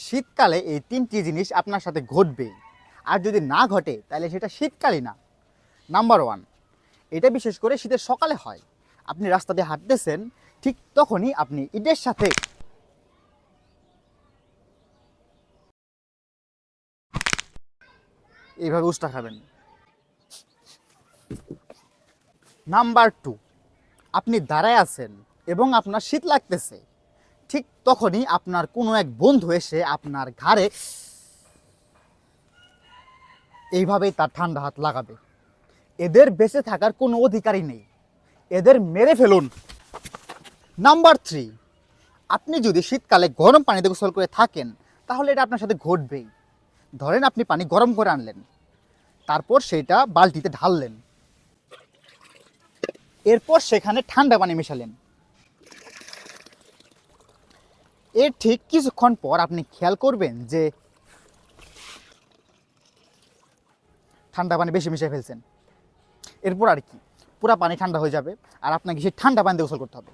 শীতকালে এই তিনটি জিনিস আপনার সাথে ঘটবে, আর যদি না ঘটে তাহলে সেটা শীতকালই না। নাম্বার ওয়ান, এটা বিশেষ করে শীতের সকালে হয়। আপনি রাস্তা দিয়ে হাঁটতেছেন, ঠিক তখনই আপনি ইটের সাথে এইভাবে উষ্টা খাবেন। নাম্বার টু, আপনি দাঁড়ায় আছেন এবং আপনার শীত লাগতেছে, ঠিক তখনই আপনার কোনো এক বন্ধু এসে আপনার ঘাড়ে এইভাবেই তার ঠান্ডা হাত লাগাবে। এদের বেঁচে থাকার কোনো অধিকারই নেই, এদের মেরে ফেলুন। নাম্বার থ্রি, আপনি যদি শীতকালে গরম পানিতে গোসল করে থাকেন তাহলে এটা আপনার সাথে ঘটবেই। ধরেন আপনি পানি গরম করে আনলেন, তারপর সেটা বালতিতে ঢাললেন, এরপর সেখানে ঠান্ডা পানি মেশালেন। এর ঠিক কিছুক্ষণ পর আপনি খেয়াল করবেন যে ঠান্ডা পানি বেশি মিশিয়ে ফেলছেন। এরপর আর কি, পুরা পানি ঠান্ডা হয়ে যাবে আর আপনাকে সেই ঠান্ডা পানিতে গোসল করতে হবে।